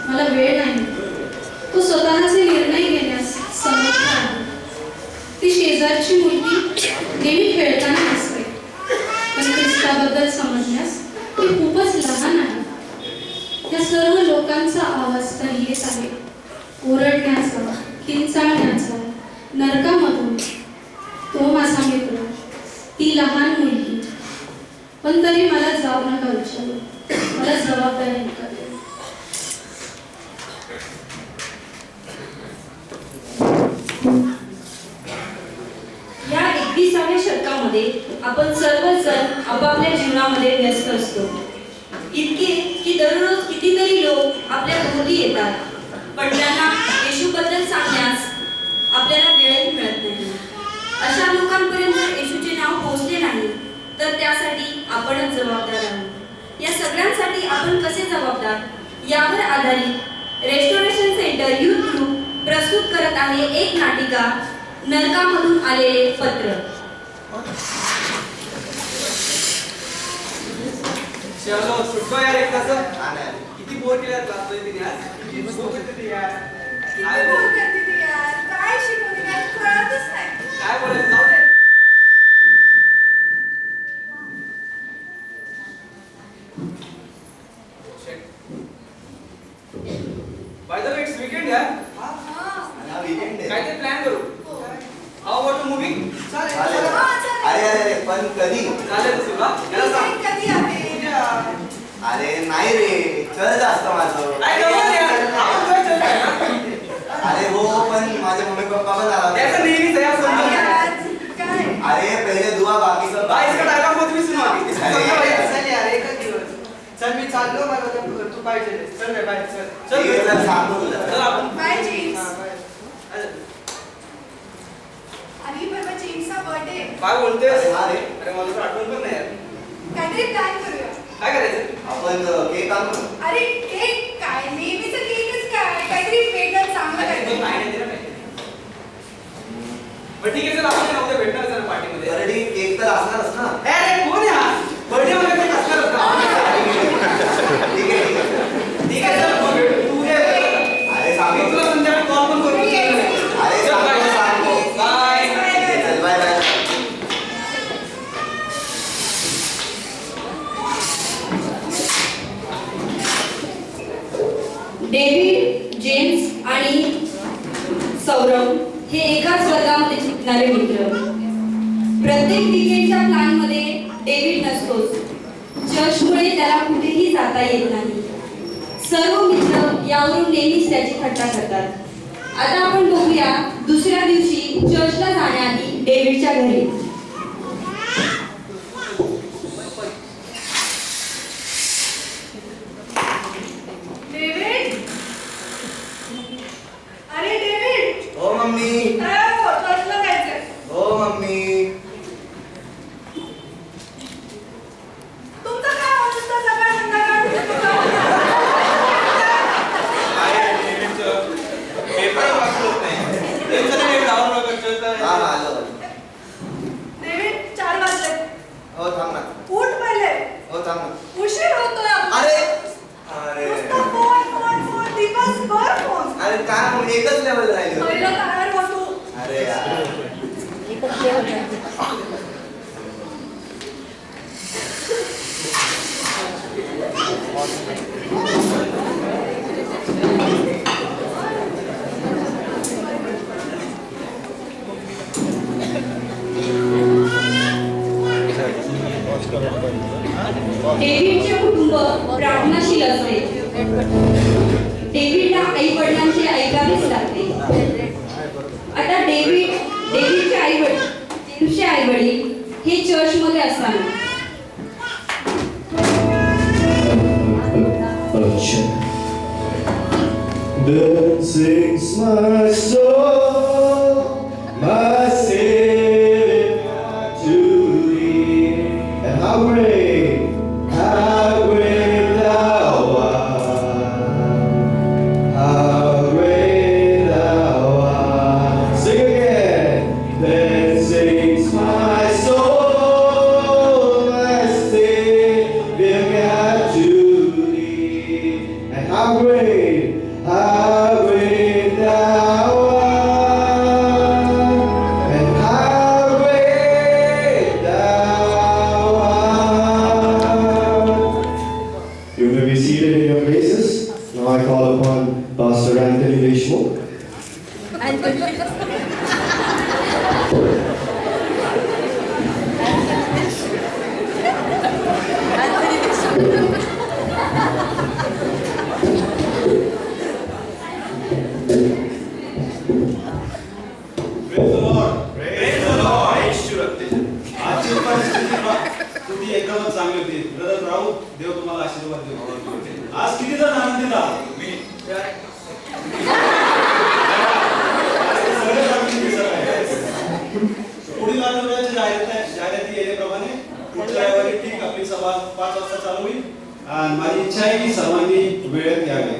मला वेळ नाही. तो स्वतःचे निर्णय घेण्यास समर्थ आहे. ती शेजारची मुलगी नेहमी खेळताना दिसते, पण ख्रिस्ताबद्दल समजण्यास ती खूपच लहान आहे. या सर्व लोकांचा आवाज तर येत आहे, ओरडण्याचा, किंचाळण्याचा, नरकामधून. तो माझा मित्र, ती लहान मुलगी. पण तरी मला जाऊ नका विचारू, मला जबाबदारी नका देऊ. या 21व्या शतकामध्ये आपण सर्वजण आपापल्या जीवनामध्ये व्यस्त असतो. इतके की दररोज कितीतरी लोक आपल्या भोवती येतात, पण त्यांना येशूबद्दल सांगण्यास आपल्याला वेळही मिळत नाही. अशा लोकांपर्यंत जर येशूचे नाव पोहोचले नाही तर त्यासाठी आपणच जबाबदार आहोत. या सगळ्यांसाठी आपण कसे जबाबदार यावर आधारित रेस्टोरेशन सेंटर यूथ ग्रुप प्रस्तुत करत आहे एक नाटिका, नरकामधून आलेले पत्र. चलो सुटलो यार एक तास. किती बोर केला क्लास मध्ये तिने आज. किती बोर करते यार. काय बोर करते ती यार. काय शिकवते काय कळतच नाही. काय बोलायचं जाऊ दे. By the way it's weekend यार. हां वीकेंड आहे. काय ते प्लॅन करू. How about movie. चालेल. अरे पण कधी. चालेल तुला. याला सांग कधी आहे. अरे नाही रे, चल जास्त माझं. काय करू यार. आपण काय चलतोय ना. अरे हो, पण माझे मम्मी पप्पा पण आला. त्याचं नेहमीच आहे असं. अरे पहिले दुआ बाकी सब. भाई इसका डायलॉग मत भी सुनो अभी. चल यार एक दिवस. चल मी चाललो, मला तू पाहिजे. चल रे बाय. चल ठीक आहे, चल सांगतो तुला. चल आपण बाय जीन्स. अरे परवा जेम्सचा बर्थडे. काय बोलतेस. हा रे. अरे मला तर आठवण पण नाही यार. काहीतरी प्लॅन करूया. काय करायचं. आपण केक आणू. अरे केक काय, नेहमीच केकच काय, काहीतरी वेगळं चांगलं काहीतरी. बरं ठीक आहे, चल आपण उद्या भेटणार जरा पार्टीमध्ये. अरे केक तर असणारच ना. अरे कोण आहे हा. बर्थडे मध्ये केक असणारच ना. ठीक आहे ठीक आहे. ठीक आहे चल मग भेटू. तू उद्या ये. अरे मी सांगतो. तुला संध्याकाळी कॉल पण करू. अरे चल बाय. सांगतो. बाय. चल बाय बाय. डेव्हिड, जेम्स आणि सौरभ हे एकाच वर्गामध्ये शिकणारे मित्र. प्रत्येक वीकेंडच्या प्लॅनमध्ये डेव्हिड नसतोच. चर्चमुळे त्याला कुठेही जाता येत नाही. सर्व मित्र यावरून नेहमीच त्याची थट्टा करतात. आता आपण बघूया दुसऱ्या दिवशी चर्चला जाण्याआधी डेव्हिडच्या घरी. डेव्हिड. अरे डेव्हिड. हो मम्मी. चर्चला जायचंय. हो मम्मी. तुमचं काय होत असतं सकाळ संध्याकाळ. पेपर वाचत नाही. त्यांचं नाही डाऊन वगैरे चलतं. हा आलो. डेव्हिड 4 वाजले. हो थांब ना. उठ पहिले. हो थांब ना. उशीर होतोय आपला. अरे अरे नुसता फोन फोन फोन दिवसभर फोन. अरे काय मग एकच लेवल राहिली होती. पहिलं तयार होतो. अरे यार. डेव्हिडचे कुटुंब प्रार्थनाशील असते. डेव्हिडला आई वडिलांचे ऐकावेच लागते. आता डेव्हिडचे आई वडील, जेम्सचे आई वडील हे चर्चमध्ये असताना Then sings my soul, my Savior to thee. And how great thou art, how great thou art. Sing again. Then sings my soul, my Savior to thee. And how great highway dawa, and highway dawa. You may be seated in your places. Now I call upon Pastor Anthony Deshmukh. आजची परिस्थिती तुम्ही एकदमच चांगली होती. Brother राहू, देव तुम्हाला आशीर्वाद देऊ. आज किती जण आनंदित आहात? सगळे आनंदी दिसत आहेत. पुढील आठवड्याच्या जाहिराती येण्याप्रमाणे पुढच्या रविवारी ठीक आपली सभा 5 वाजता चालू होईल. आणि माझी इच्छा आहे की सर्वांनी वेळेत यावे.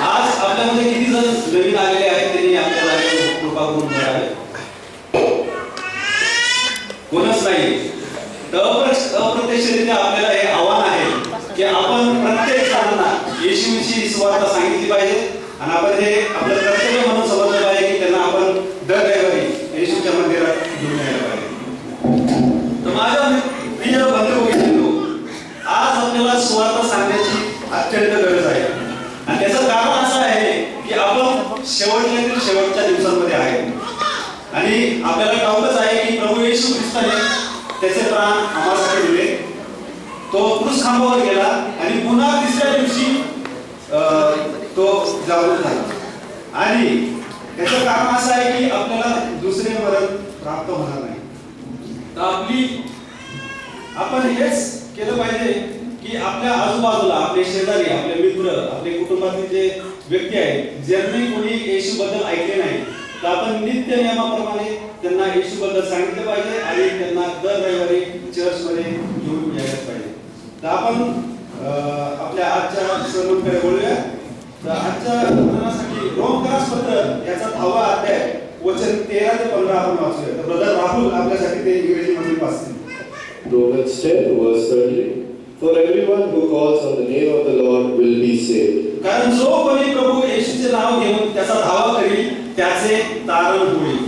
आज आपल्यामध्ये किती जण नवीन आलेले आहेत त्यांनी आपल्या जागेवर कृपा करून करावे. कोणच नाही. अप्रत्यक्षरित्या आपल्याला हे आव्हान आहे की आपण प्रत्येक जणांना येशूची सुवार्ता सांगितली पाहिजे आणि आपण हे आपलं कर्तव्य म्हणून समजलं पाहिजे की त्यांना आपण दर रविवारी येशूच्या मंदिरात घेऊन यायला पाहिजे. तर माझ्या प्रिय बंधू, आज आपल्याला सुवार्ता सांगण्याची अत्यंत गरज आहे. आणि त्याचं कारण असं आहे की आपण शेवटच्या दिवसांमध्ये आहे आणि आपल्याला ठाऊकच आहे की प्रभू येशू ख्रिस्ताने त्याचे प्राण आम्हासाठी दिले. तो क्रूस खांबावर गेला आणि पुन्हा तिसऱ्या दिवशी तो जागृत झाला. आणि त्याचं कारण असं आहे की आपल्याला दुसरे मरण प्राप्त होणार नाही. तर आपण हेच केलं पाहिजे की आपल्या आजूबाजूला आपले शेजारी, आपले मित्र, आपले कुटुंबातील जे व्यक्ती आहेत ज्यांनी कोणी येशूबद्दल ऐकले नाही, तर आपण नित्य नियमाप्रमाणे त्यांना येशूबद्दल सांगितलं पाहिजे आणि त्यांना दर रविवारी चर्चमध्ये घेऊन यायला पाहिजे. तर आपण आपल्या आजच्या सर्वांकडे बोलूया. तर आजच्या वर्तनासाठी रोमकास पत्र याचा 10वा अध्याय वचन 13 ते 15 आपण वाचूया. तर ब्रदर राहुल आपल्यासाठी ते इंग्रजीमध्ये वाचतील. Romans 10 verse 30. For everyone who calls on the name of the Lord will be saved. कारण जो कोणी प्रभू येशूचे नाव घेऊन त्याचा धावा करील त्याचे तारण होईल.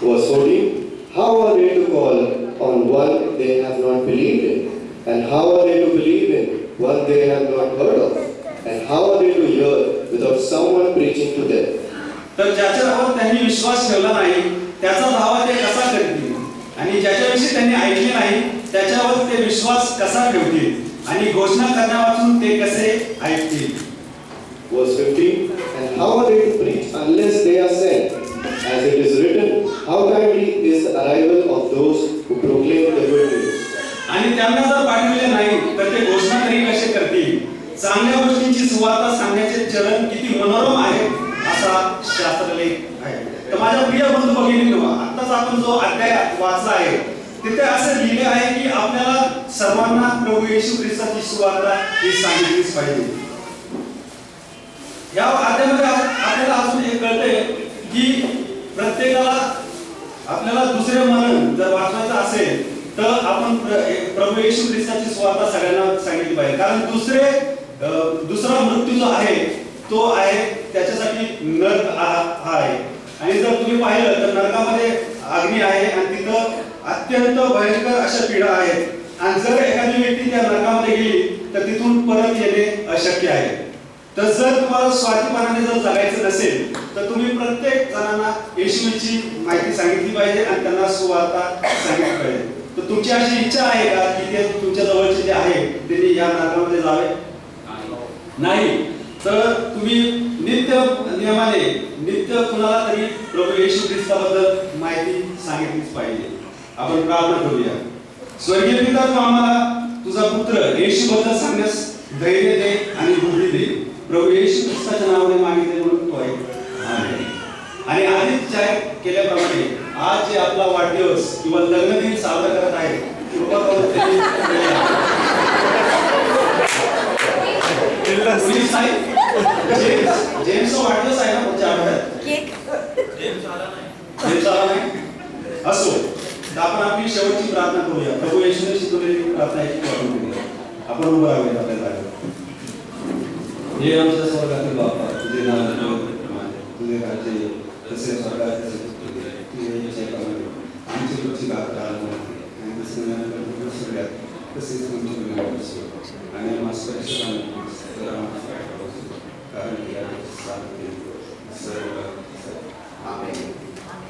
Verse 14. How are they to call on one they have not believed in? And how are they to believe in one they have not heard of? And how are they to hear without someone preaching to them? तर ज्याच्यावर त्यांनी विश्वास ठेवला नाही त्याचा धावा ते कसा करतील? आणि ज्याच्याविषयी त्यांनी ऐकले नाही त्याच्यावर ते विश्वास कसा ठेवतील? आणि घोषणा करण्यापासून ते कसे ऐकतील? Verse 15. And how are they to preach unless they are sent? As it is written, how timely is the arrival of those who proclaim the good news. आणि त्यांना जर पाठविले नाही तर ते घोषणा तरी कसे करतील? चांगल्या गोष्टींची सुवार्ता सांगण्याचे चरण किती मनोरम आहे असा शास्त्रलेख आहे. तर माझ्या प्रिय बंधू भगिनींनो, आत्ताच आपण जो अध्याय वाचला आहे तिथे असं लिहिले आहे की आपल्याला सर्वांना प्रभू येशू ख्रिस्ताची सुवार्ता ही सांगितलीच पाहिजे. या अध्यायामध्ये आपल्याला अजून एक कळतंय की प्रत्येकाला आपल्याला दुसरे मरण जर वाचवायचं असेल तर आपण प्रभू येशू ख्रिस्ताची सुवार्ता सगळ्यांना सांगितली पाहिजे. कारण दुसरा मृत्यू जो आहे तो आहे त्याच्यासाठी नरक हा आहे. आणि जर तुम्ही पाहिलं तर नरकामध्ये अग्नी आहे आणि तिथं अत्यंत भयंकर अशा पीडा आहेत. आणि जर एखादी व्यक्ती त्या नरकामध्ये गेली तर तिथून परत येणे अशक्य आहे. तर जर तुम्हाला स्वार्थीपणाने जर जगायचं नसेल तर तुम्ही प्रत्येक जणांना येशूची माहिती सांगितली पाहिजे आणि त्यांना सुवार्ता सांगितली पाहिजे. तर तुमची अशी इच्छा आहे का की ते तुमच्या जवळचे जे आहे त्यांनी या नरकामध्ये जावे? नाही. तर तुम्ही नित्य कुणाला तरी प्रभू येशू ख्रिस्ताबद्दल माहिती सांगितलीच पाहिजे. आपण प्रार्थना करूया. स्वर्गीय पिता, तू आम्हाला तुझा पुत्र येशूबद्दल सांगण्यास धैर्य दे आणि बुद्धी दे. प्रभू येशू ख्रिस्ताच्या नावाने मागितले म्हणून तो आहे. आणि आधीच जाहीर केल्याप्रमाणे आज जे आपला वाढदिवस किंवा लग्नदिन साजरा करत आहे कृपा करून जेम्सचा वाढदिवस आहे ना पुढच्या आठवड्यात. जेम्स आला नाही असो. तर आपण आपली शेवटची प्रार्थना करूया. प्रभू येशूने शिकवलेली प्रार्थना आहे ती आपण करूया. आपण उभं राहूया आपल्या जागेवर. हे आमच्या स्वर्गातील बापा, तुझे नाव प्रमाणे तुझे राज्य ये, तसे स्वर्गात तसे पृथ्वीवर. तुझे इच्छा प्रमाणे आमची रोजची भाकर आज आणि तसे सगळ्यात तसेच तुमची गुन्हेगार असो आणि आम्हाला परीक्षा तर आम्हाला काय करावं कारण की सर्व आमेन.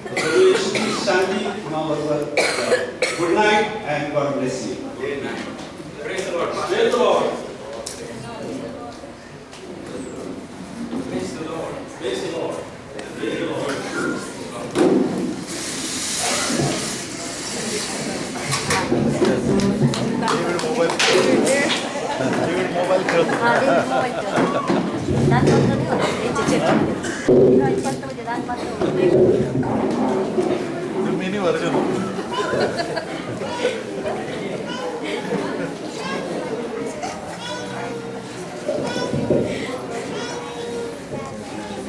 प्रभू येशूची शांती तुम्हाबरोबर. Good night and God bless you. Praise the Lord. Praise the Lord. Praise the Lord. Praise the Lord. Praise the Lord. Mini version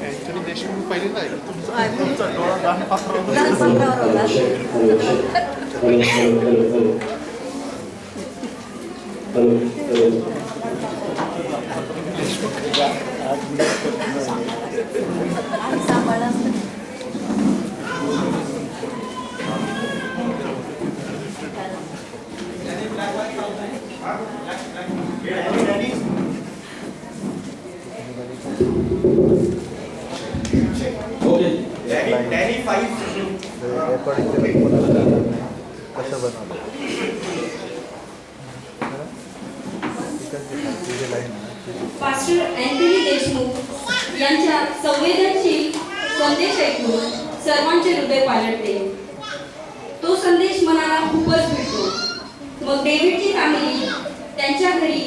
actually Deshmukh पहिले नाही तुमचा डोळा लहान Danny 5. कसं बनवलं पास्टर अँथनी देशमुख यांच्या संवेदनशील संदेश ऐकून सर्वांचे हृदय पालटते. तो संदेश मनाला खूपच भिडतो. मग डेव्हिडची फॅमिली त्यांच्या घरी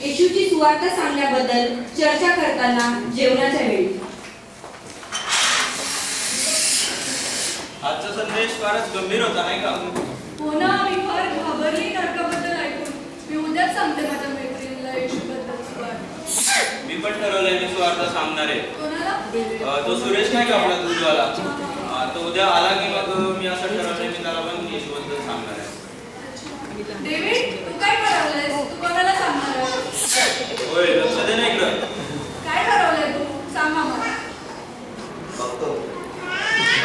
येशूची सुवार्ता सांगण्याबद्दल चर्चा करताना जेवणाच्या वेळी. आजचा संदेश फारच गंभीर होता नाही का? हो ना, मी फार घाबरली नरकाबद्दल ऐकून. मी उद्याच सांगते माझ्या मैत्रिणीला येशूबद्दल सुवार्ता. मी पण ठरवलंय मी सुवार्ता सांगणार आहे. कोणाला? तो सुरेश नाही का आपला दूधवाला, तो उद्या आला की मग मी असं ठरवलंय मी त्याला पण येशूबद्दल सांगणार आहे. डेव्हिड, तू काय ठरवलंयस? तू कोणाला सांगणार आहेस? होय, लक्ष दे ना इकडं. काय ठरवलंय तू? सांग आम्हाला. बघतो.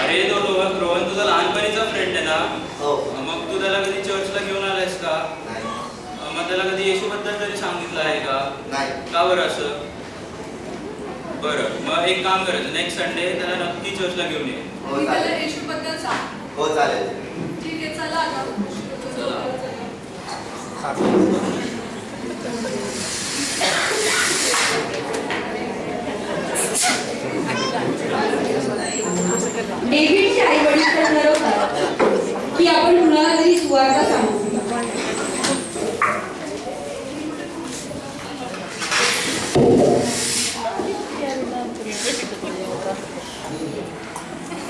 अरे तो रोहन तुझा लहानपणीचा फ्रेंड आहे ना? हो. मग तू त्याला कधी चर्चला घेऊन आलायस का? नाही. मग त्याला कधी येशूबद्दल तरी सांगितलं आहे का? नाही. का बरं असं? बरं, मग एक काम करायचं, नेक्स्ट संडे त्याला नक्की चर्चला घेऊन ये. हो मी त्याला चालेल. येशूबद्दल सांग. हो चालेल. ठीक आहे, चला आता. चला. डेव्हिडचे आई वडील ठरवतात की आपण कुणाला तरी सुवार्ता सांगू.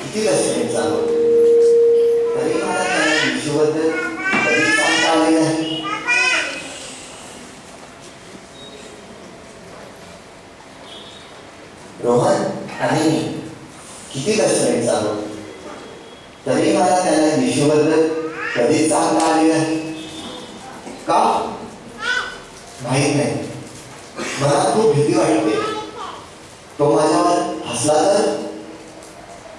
किती वर्ष चालू तरी मला त्या येशूबद्दल कधी सांगता आले नाही. रोहन आणि मी किती वर्ष चालू तरी मला त्याला येशूबद्दल कधीच सांगता आले नाही. का माहित नाही. मला खूप भीती वाटते. तो माझ्यावर हसला तर,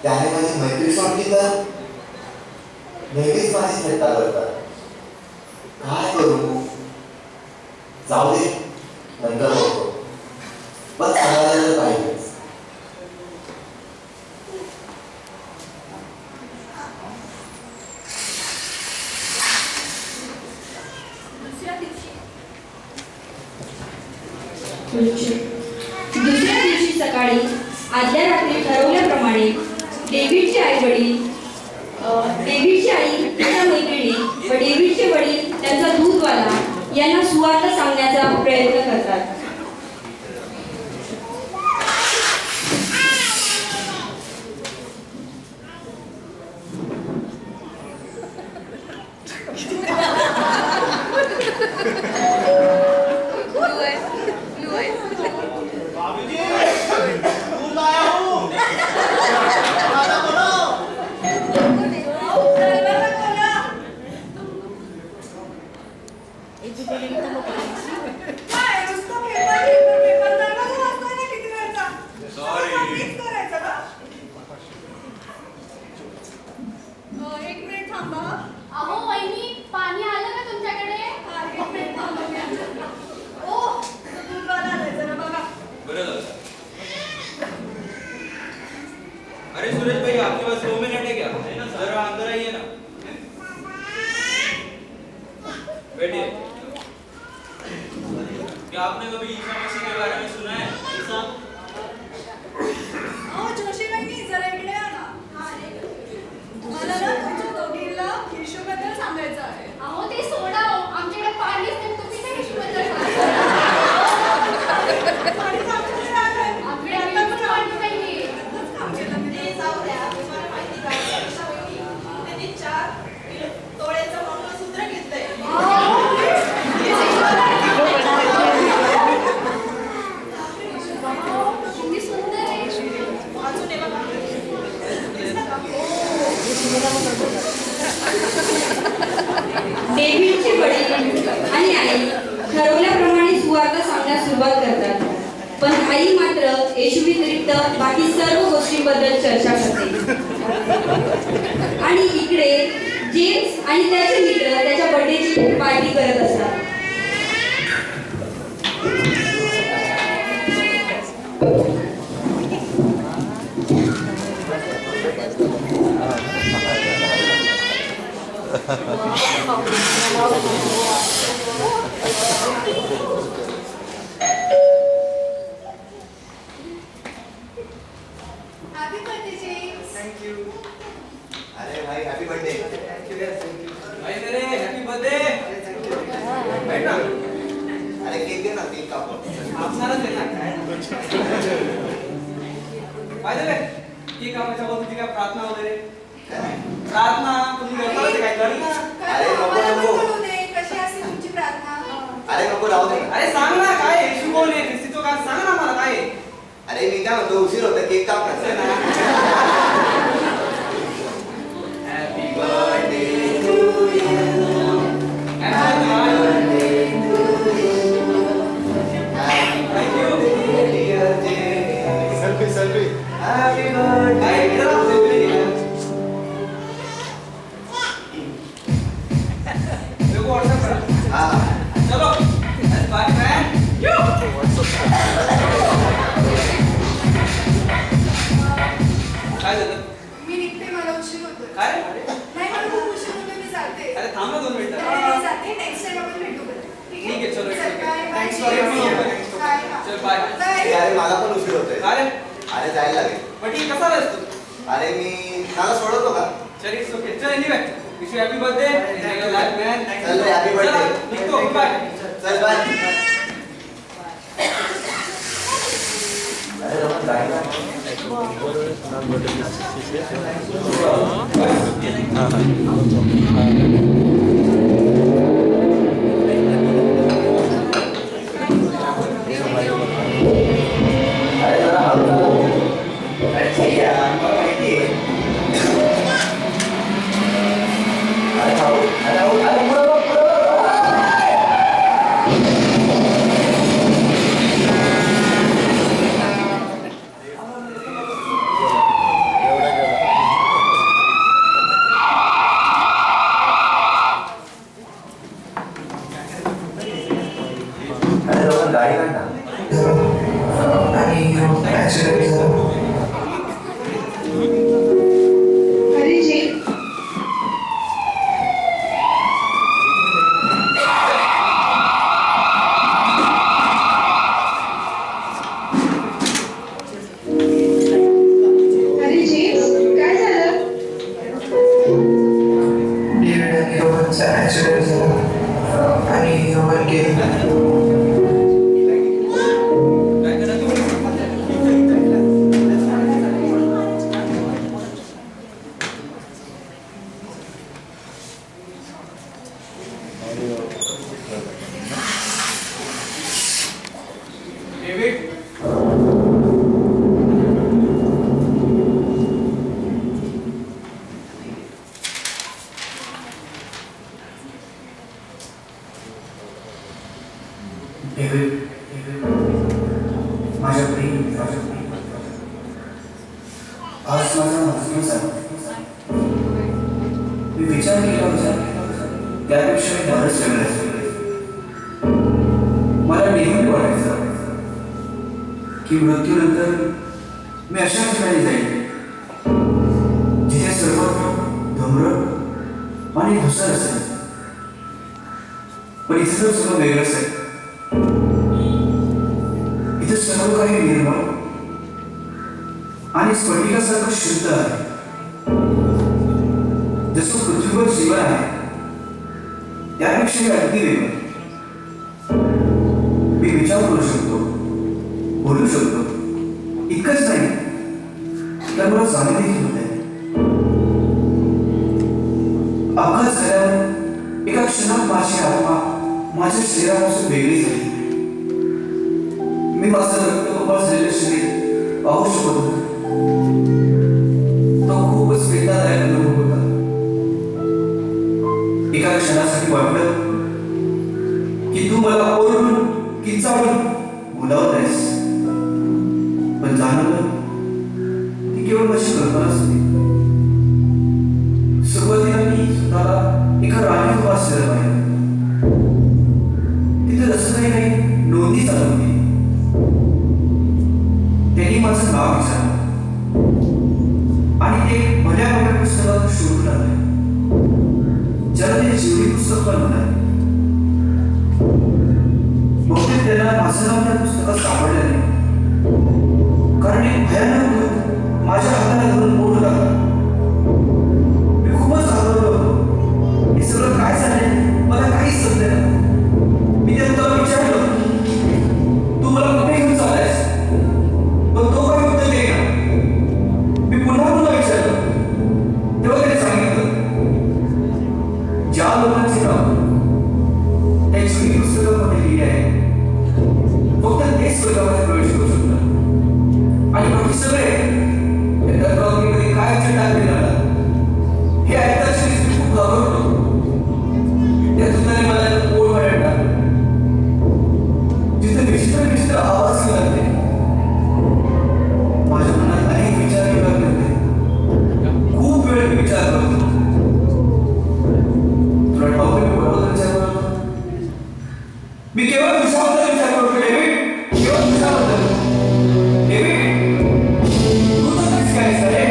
त्याने माझी मैत्री सोडली तर, नेहमीच माझी थट्टा करतात. काय करू? जाऊ दे, नंतर बघतो. पण सांगायला तर पाहिजेच. दुसऱ्या दिवशी सकाळी आदल्या रात्री ठरवल्याप्रमाणे डेव्हिडचे आई वडील, डेव्हिडची आई, त्याच्या मैत्रिणी व डेव्हिडचे वडील त्यांचा दूधवाला यांना सुवार्ता सांगण्याचा प्रयत्न करतात. काय नुसतं पेपर दरवाजा वाजतोय ना किती वेळचा? मीच करायचं का? एक मिनिट थांबा. अहो वहिनी, पाणी आलं का तुमच्याकडे? हा, एक मिनिट थांबा मी आणते. ओ, दूधवाला आलाय जरा बघा. बरं झालं. अरे सूरज भाई, आपके पास 2 मिनट है क्या? जरा अंदर आइए ना. बैठिए. क्या आपने कभी ईसा मसीह के बारे में सुना है? ईसा? अहो जोशी वहिनी, जरा इकडे या ना. मला ना तुमच्या दोघींना येशूबद्दल सांगायचं आहे. अहो ते सोडा हो. आमच्याकडे पाणीच नाही, तुम्ही काय येशूबद्दल सांगता? पाणी आमच्याकडे आलंय. आमच्याकडे आता पण पाणी नाहीये. आताच काम केलं मी. ते जाऊ द्या. तुम्हाला माहिती का येशू वहिनी, त्यांनी 4 तोळ्याचं मंगळसूत्र घेतलंय. किती सुंदर आहे. अजून हे बघा. डेव्हिडचे वडील आणि आई ठरवल्याप्रमाणे सुवार्ता सांगण्यास सुरुवात करतात, पण आई मात्र येशू व्यतिरिक्त बाकी सर्व गोष्टींबद्दल चर्चा करते. आणि इकडे जेम्स आणि त्याचे मित्र त्याच्या बर्थडेची पार्टी करत असतात. Happy birthday, James. Thank you. अरे भाई happy birthday. Thank you, yes, thank you. भाई मेरे हैप्पी बर्थडे. अरे, thank you. बैठ ना. अरे केक दे ना, केक कापून. आपणारच आहे ना काय? पाहिजे रे? की कामाच्या बाबतीत काय प्रार्थना वगैरे? प्रार्थना तुम्ही करता काय कर ना? अरे, नको, मला पण नको. बोलू दे. कशी असते तुमची प्रार्थना? अरे नको राहू दे. अरे सांग ना काय येशू कोण आहे? ख्रिस्तीचं काय सांग ना मला काय आहे? अरे मी काय म्हणतो, उशीर होता, केक काप असं ना. ना. Happy birthday to you. Happy birthday. Thank you, dear James. Selfie Happy birthday. काय इकडे राहतो तुम्ही? देखो WhatsApp पर. हा. चलो. Bye bye. यो. काय झालं? मी निघते, मला उशीर होतोय. काय? नाही, मला खूप उशीर होतोय, मी जाते. अरे थांब ना 2 मिनिटं. नाही, जाते. नेक्स्ट टाइम आपण भेटू बरं. ठीक आहे, चलो, चल, ठीक आहे. Bye, bye. Thanks for everything. Bye, हा. चल बाय. बाय. अरे मला पण उशीर होतोय. काय रे? अरे जायला लागेल. पण ठीक कसा आहेस तू? अरे मी मला सोडवतो का? चल इट्स ओके. चल anyway. Wish you happy birthday. Enjoy your life man. चल रे, happy birthday. निघतो. बाय. चल बाय. अरे रमण जायला. अरे जरा हळू चालव. अरे ठीक आहे, मला माहिती आहे. अरे हळू, अरे हळू, अरे पुढं बघ, पुढं बघ. अरे रमण गाडी काढ ना. अरे जे अरे जेम्स, काय झालं? डेव्हिड आणि रोहनचा ऍक्सिडेंट झाला आणि रोहन गेला. डेव्हिड. माझ्या प्रेम आज माझा वाढदिवस आहे. मी विचार केला होता त्यापेक्षा मी बरंच वेगळं. मला नेहमी वाटायचं की मृत्यूनंतर मी अशा ठिकाणी जाईल जिथे सर्वत्र धुम्र आणि धुसर असेल. पण इथे तर सगळं वेगळंच आहे. इथे सर्व काही निर्मळ आणि स्फटिकासारखं शुद्ध आहे. जसं पृथ्वीवर जीवन आहे त्यापेक्षा अगदी वेगळं. मी विचार करू शकतो, बोलू शकतो, इतकंच नाही तर मला जाणे देखील होते. अपघात झाल्यावर एका क्षणात माझी आत्मा माझ्या शरीरापासून वेगळी झाली. मी माझं रक्तकपाळ झालेलं शरीर पाहू शकत होतो. तो खूपच वेदनादायक अनुभव होता. एका क्षणासाठी वाटलं की तू मला ओरडून किंचाळून बोलावत आहेस. पण जाणवलं ती केवळ माझी कल्पनाच होती. सुरुवातीला मी स्वतःला एका राणीत वाचलेलं पाहिलं. तिथे असं काही नोंदी चालू होती. त्यांनी माझं नाव विचारलं आणि ते भल्या मोठ्या पुस्तकात शोधू लागले. ज्याला ते जीवनी पुस्तक पण म्हणाले. बहुतेक त्यांना माझं नाव त्या पुस्तकात सापडलं नाही, कारण एक भयानक भूत माझ्या हाताला धरून बोलू लागला. मी खूपच घाबरलो होतो. हे सगळं काय झालंय मला काहीच समजेना. मी त्याला विचारलं, तू मला कुठे घेऊन चाललायस? पण तो काही उत्तर देईना. मी पुन्हा विचारलं तेव्हा त्याने सांगितलं, ज्या लोकांचे नाव त्या जुनी पुस्तकामध्ये लिहिले आहे फक्त तेच स्वर्गामध्ये प्रवेश करू शकतात. आणि बाकी सगळे त्या दरगावमध्ये काय टाकले जातात हे ऐकताच मी खूप घाबरतो. त्या दुधाने मला पोळ वाढत टाकलं. जिथे विचित्र आवाज येऊ लागले. माझ्या मनात अनेक विचार येऊ लागले होते. खूप वेळ मी विचार करत होतो. तुला ठाऊक मी बरोबर विचार करत होतो. मी केवळ तुझ्याबद्दल विचार करतो डेव्हिड, केवळ तुझ्याबद्दल. डेव्हिड, तू तर कधीच काय झाले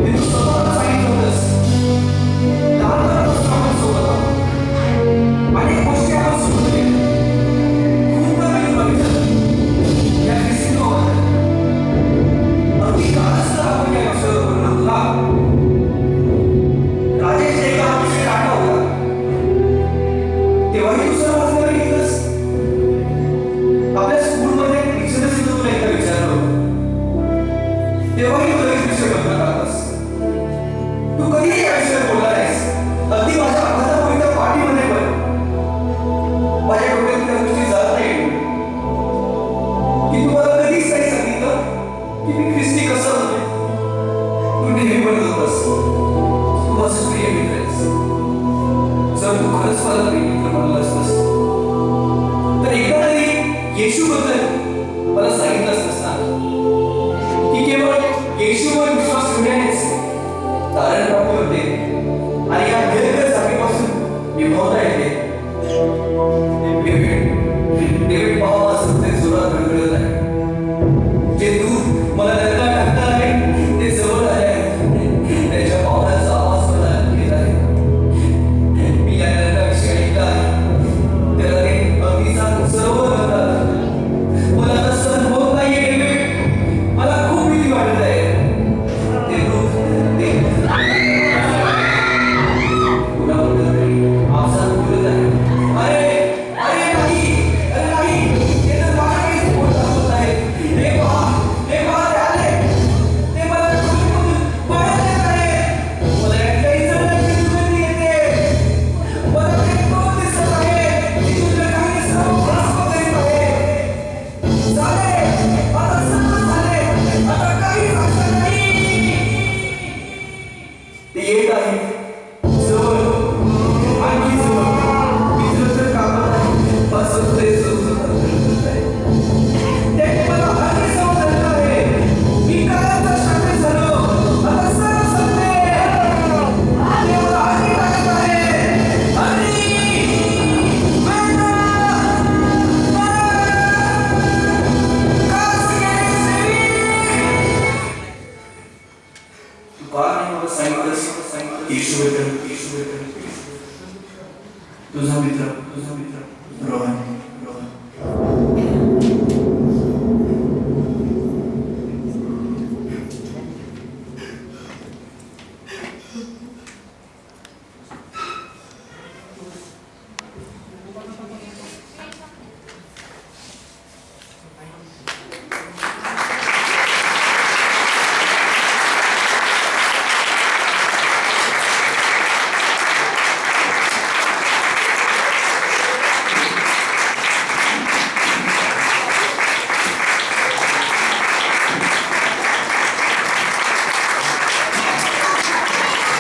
मी तू स्वतःला सांगितलं होतंस. लहानपणापासून आपण सोबत आहोत. अनेक गोष्टी आपण सोबत केल्या. खूप मी तुला विचारलं या क्रिस्टिनोबद्दल. अगदी कालच तर आपण या विषयावर बोललो होतो ना. राजेश एका हा विषय काढला होता तेव्हाही दुसरं वाचलं घेतलंस. आपल्या स्कूलमध्ये टीचरच तुला एकदा विचारलं होतं तेव्हाही तुला एक विषय बदलत आलास. तू कधीही या विषयावर बोलला नाहीस. अगदी माझ्या अपघातापूर्वीच्या पाठीमध्ये पण माझ्या डोक्यात त्या गोष्टी जात नाही की तू मला कधीच नाही सांगितलं की मी ख्रिस्ती कसं होते. तू नेहमी म्हणत होतास तू माझं प्रिय मित्र आहेस. जर तू खरंच मला प्रिय मित्र म्हणलं असतंस तर एकदा तरी येशूबद्दल मला सांगितलंच नसणार की केवळ येशूवर विश्वास ठेवण्यानेच तारण प्राप्त होते आणि या दीर्घ जागेपासून निभावता येते. डेव्हिड पाहा असं ते जोरात गडगडत आहे. जे दूध मला नरकात टाकता आहे ते जवळ आले आहे. त्याच्या पावलाचा आवाज मला येत आहे. मी या नरकाविषयी ऐकलं आहे. त्याला ते अग्नीचा सर्व नरकात मला आता सहन होत नाहीये. मित्र रोहन.